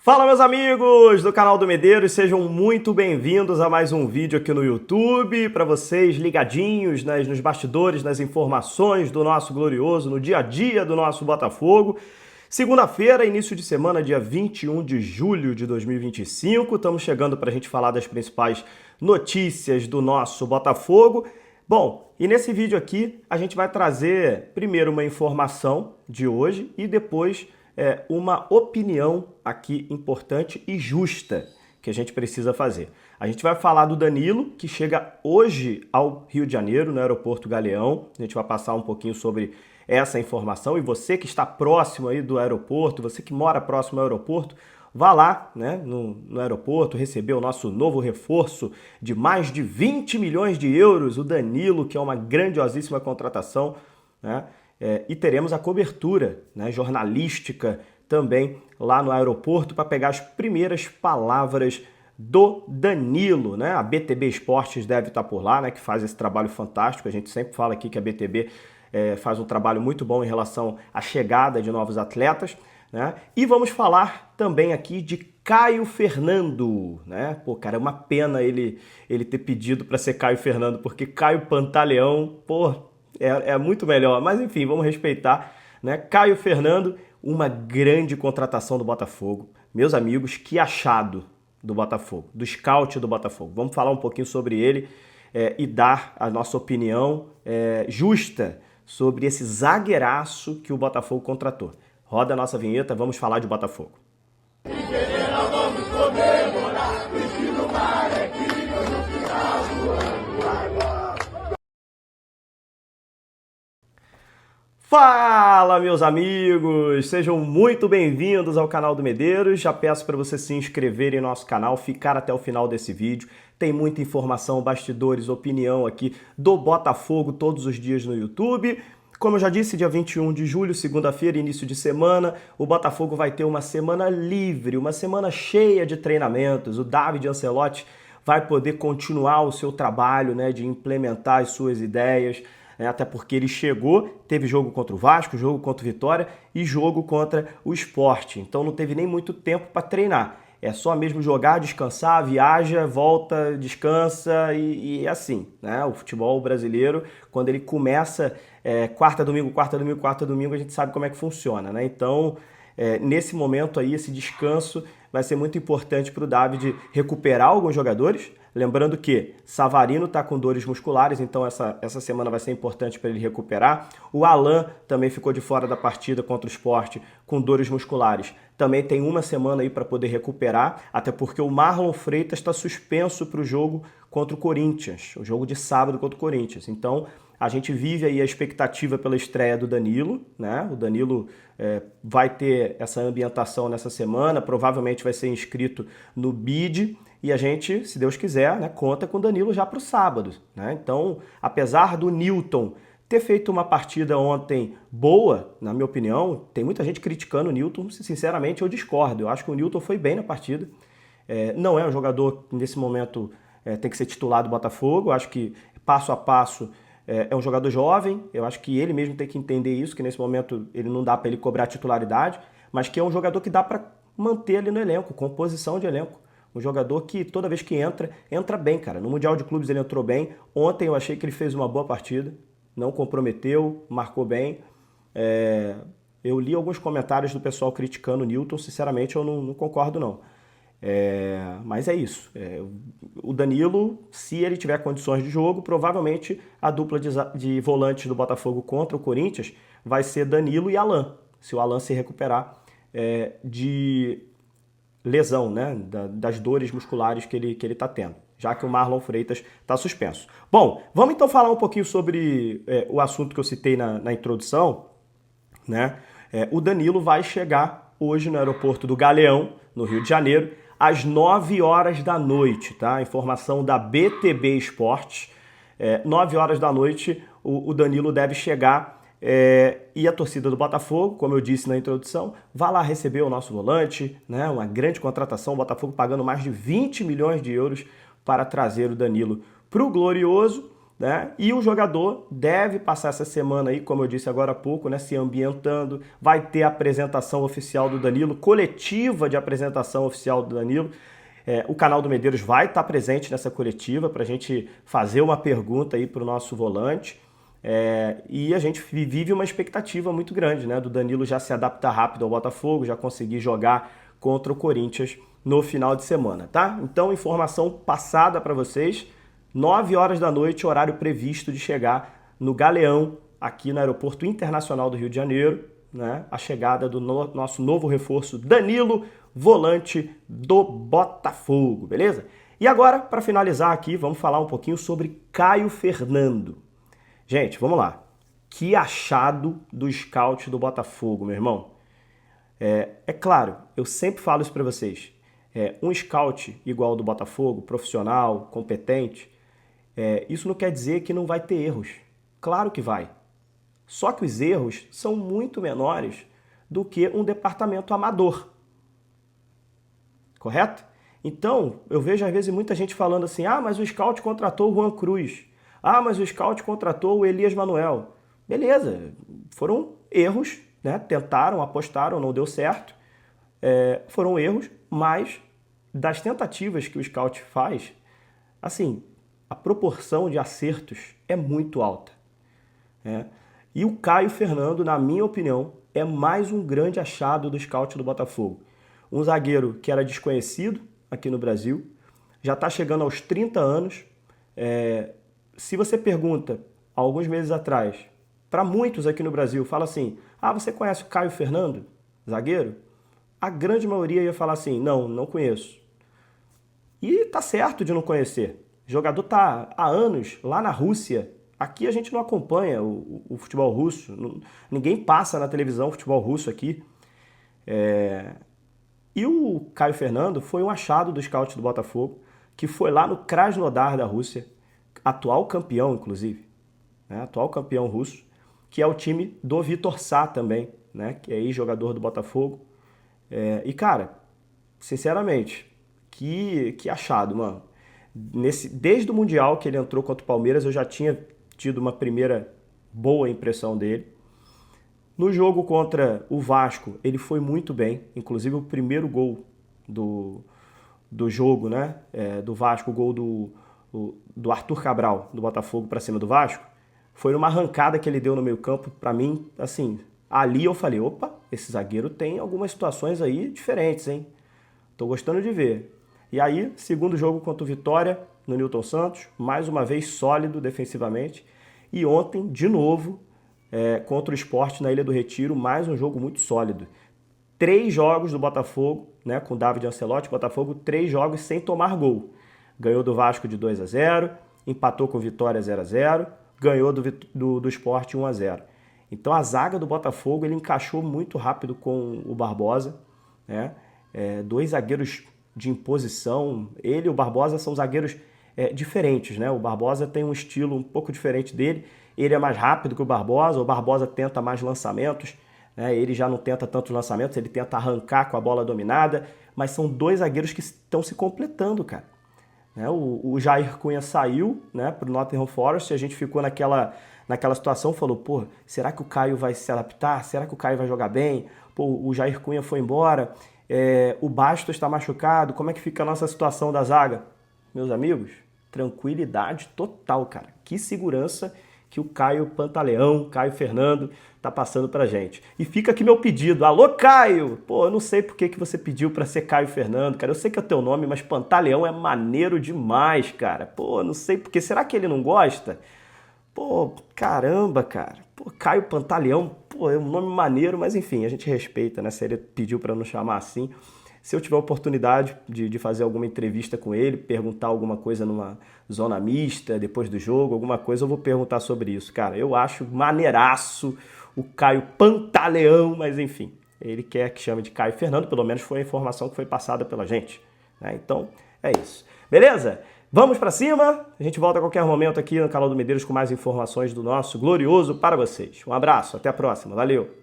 Fala, meus amigos do canal do Medeiros, sejam muito bem-vindos a mais um vídeo aqui no YouTube, para vocês ligadinhos nos bastidores, nas informações do nosso glorioso, no dia a dia do nosso Botafogo. Segunda-feira, início de semana, dia 21 de julho de 2025, estamos chegando para a gente falar das principais notícias do nosso Botafogo. Bom, e nesse vídeo aqui a gente vai trazer primeiro uma informação de hoje e depois uma opinião aqui importante e justa que a gente precisa fazer. A gente vai falar do Danilo, que chega hoje ao Rio de Janeiro, no aeroporto Galeão. A gente vai passar um pouquinho sobre essa informação e você que está próximo aí do aeroporto, você que mora próximo ao aeroporto, vá lá, né, no aeroporto, receber o nosso novo reforço de mais de 20 milhões de euros, o Danilo, que é uma grandiosíssima contratação, né? E teremos a cobertura, né, jornalística também lá no aeroporto para pegar as primeiras palavras do Danilo, né? A BTB Esportes deve estar por lá, né, que faz esse trabalho fantástico. A gente sempre fala aqui que a BTB faz um trabalho muito bom em relação à chegada de novos atletas, né? E vamos falar também aqui de Caio Fernando, né? Pô, cara, é uma pena ele ter pedido para ser Caio Fernando, porque Caio Pantaleão, pô, é muito melhor, mas enfim, vamos respeitar, né? Caio Fernando, uma grande contratação do Botafogo. Meus amigos, que achado do Botafogo, do scout do Botafogo. Vamos falar um pouquinho sobre ele e dar a nossa opinião justa sobre esse zagueiraço que o Botafogo contratou. Roda a nossa vinheta, vamos falar de Botafogo. Vamos comemorar, Fala, meus amigos! Sejam muito bem-vindos ao canal do Medeiros. Já peço para você se inscrever em nosso canal, ficar até o final desse vídeo. Tem muita informação, bastidores, opinião aqui do Botafogo todos os dias no YouTube. Como eu já disse, dia 21 de julho, segunda-feira, início de semana, o Botafogo vai ter uma semana livre, uma semana cheia de treinamentos. O David Ancelotti vai poder continuar o seu trabalho, né, de implementar as suas ideias, até porque ele chegou, teve jogo contra o Vasco, jogo contra o Vitória e jogo contra o Sport. Então não teve nem muito tempo para treinar. É só mesmo jogar, descansar, viaja, volta, descansa e assim, né? O futebol brasileiro, quando ele começa quarta, domingo, quarta, domingo, quarta, domingo, a gente sabe como é que funciona, né? Então, nesse momento aí, esse descanso vai ser muito importante para o David recuperar alguns jogadores. Lembrando que Savarino está com dores musculares, então essa semana vai ser importante para ele recuperar. O Alan também ficou de fora da partida contra o Sport com dores musculares. Também tem uma semana aí para poder recuperar, até porque o Marlon Freitas está suspenso para o jogo contra o Corinthians, o jogo de sábado contra o Corinthians. Então, a gente vive aí a expectativa pela estreia do Danilo, né? O Danilo vai ter essa ambientação nessa semana, provavelmente vai ser inscrito no BID, e a gente, se Deus quiser, né, conta com o Danilo já para o sábado, né? Então, apesar do Newton ter feito uma partida ontem boa, na minha opinião, tem muita gente criticando o Newton, sinceramente eu discordo. Eu acho que o Newton foi bem na partida. Não é um jogador que nesse momento tem que ser titular do Botafogo. Eu acho que passo a passo é um jogador jovem. Eu acho que ele mesmo tem que entender isso, que nesse momento ele não dá para ele cobrar titularidade, mas que é um jogador que dá para manter ali no elenco, composição de elenco. Um jogador que toda vez que entra bem, cara. No Mundial de Clubes ele entrou bem. Ontem eu achei que ele fez uma boa partida. Não comprometeu, marcou bem. Eu li alguns comentários do pessoal criticando o Newton. Sinceramente, eu não concordo, não. Mas é isso. O Danilo, se ele tiver condições de jogo, provavelmente a dupla de volantes do Botafogo contra o Corinthians vai ser Danilo e Alan. Se o Alan se recuperar de lesão, né, das dores musculares que ele está tendo, já que o Marlon Freitas está suspenso. Bom, vamos então falar um pouquinho sobre o assunto que eu citei na introdução, né? O Danilo vai chegar hoje no aeroporto do Galeão, no Rio de Janeiro, às 9 horas da noite, tá? Informação da BTB Esportes. 9 horas da noite o Danilo deve chegar. E a torcida do Botafogo, como eu disse na introdução, vai lá receber o nosso volante, né? Uma grande contratação, o Botafogo pagando mais de 20 milhões de euros para trazer o Danilo para o Glorioso. né? E o jogador deve passar essa semana aí, como eu disse agora há pouco, né, se ambientando. Vai ter a apresentação oficial do Danilo, coletiva de apresentação oficial do Danilo. O canal do Medeiros vai estar presente nessa coletiva para a gente fazer uma pergunta aí para o nosso volante. E a gente vive uma expectativa muito grande, né, do Danilo já se adaptar rápido ao Botafogo, já conseguir jogar contra o Corinthians no final de semana, tá? Então, informação passada para vocês. 9 horas da noite, horário previsto de chegar no Galeão, aqui no Aeroporto Internacional do Rio de Janeiro, né? A chegada do nosso novo reforço, Danilo, volante do Botafogo, beleza? E agora, para finalizar aqui, vamos falar um pouquinho sobre Caio Fernando. Gente, vamos lá. Que achado do scout do Botafogo, meu irmão. É claro, eu sempre falo isso para vocês. Um scout igual ao do Botafogo, profissional, competente, isso não quer dizer que não vai ter erros. Claro que vai. Só que os erros são muito menores do que um departamento amador. Correto? Então, eu vejo às vezes muita gente falando assim, mas o scout contratou o Juan Cruz. Mas o scout contratou o Elias Manuel. Beleza, foram erros, né? Tentaram, apostaram, não deu certo. Foram erros, mas das tentativas que o scout faz, assim, a proporção de acertos é muito alta. E o Caio Fernando, na minha opinião, é mais um grande achado do scout do Botafogo. Um zagueiro que era desconhecido aqui no Brasil, já está chegando aos 30 anos. Se você pergunta, alguns meses atrás, para muitos aqui no Brasil, fala assim, você conhece o Caio Fernando, zagueiro? A grande maioria ia falar assim, não conheço. E tá certo de não conhecer. O jogador tá há anos lá na Rússia. Aqui a gente não acompanha o futebol russo. Ninguém passa na televisão o futebol russo aqui. E o Caio Fernando foi um achado do scout do Botafogo, que foi lá no Krasnodar da Rússia, atual campeão, inclusive. Atual campeão russo, que é o time do Vitor Sá também, né? Que é ex-jogador do Botafogo. E, cara, sinceramente, que achado, mano. Desde o Mundial que ele entrou contra o Palmeiras, eu já tinha tido uma primeira boa impressão dele. No jogo contra o Vasco, ele foi muito bem. Inclusive, o primeiro gol do jogo, né? Do Vasco, o gol do Arthur Cabral, do Botafogo, para cima do Vasco, foi numa arrancada que ele deu no meio campo. Para mim, assim, ali eu falei, opa, esse zagueiro tem algumas situações aí diferentes, hein? Tô gostando de ver. E aí, segundo jogo contra o Vitória, no Newton Santos, mais uma vez sólido defensivamente. E ontem, de novo, contra o Sport na Ilha do Retiro, mais um jogo muito sólido. 3 jogos do Botafogo, né, com o David Ancelotti, Botafogo 3 jogos sem tomar gol. Ganhou do Vasco de 2-0, empatou com o Vitória 0-0, ganhou do Sport 1-0. Então a zaga do Botafogo ele encaixou muito rápido com o Barbosa, né? 2 zagueiros de imposição. Ele e o Barbosa são zagueiros diferentes, né? O Barbosa tem um estilo um pouco diferente dele. Ele é mais rápido que o Barbosa tenta mais lançamentos, né? Ele já não tenta tantos lançamentos, ele tenta arrancar com a bola dominada, mas são 2 zagueiros que estão se completando, cara. O Jair Cunha saiu, né, para o Nottingham Forest, e a gente ficou naquela situação, falou, pô, será que o Caio vai se adaptar? Será que o Caio vai jogar bem? Pô, o Jair Cunha foi embora, o Bastos está machucado, como é que fica a nossa situação da zaga? Meus amigos, tranquilidade total, cara. Que segurança que o Caio Pantaleão, Caio Fernando, tá passando pra gente. E fica aqui meu pedido. Alô, Caio! Pô, eu não sei por que você pediu pra ser Caio Fernando, cara. Eu sei que é o teu nome, mas Pantaleão é maneiro demais, cara. Pô, não sei por que. Será que ele não gosta? Pô, caramba, cara. Pô, Caio Pantaleão, pô, é um nome maneiro, mas enfim, a gente respeita, né? Se ele pediu pra não chamar assim. Se eu tiver a oportunidade de fazer alguma entrevista com ele, perguntar alguma coisa numa zona mista, depois do jogo, alguma coisa, eu vou perguntar sobre isso. Cara, eu acho maneiraço o Caio Pantaleão, mas enfim, ele quer que chame de Caio Fernando, pelo menos foi a informação que foi passada pela gente, né? Então, é isso. Beleza? Vamos pra cima? A gente volta a qualquer momento aqui no canal do Medeiros com mais informações do nosso glorioso para vocês. Um abraço, até a próxima. Valeu!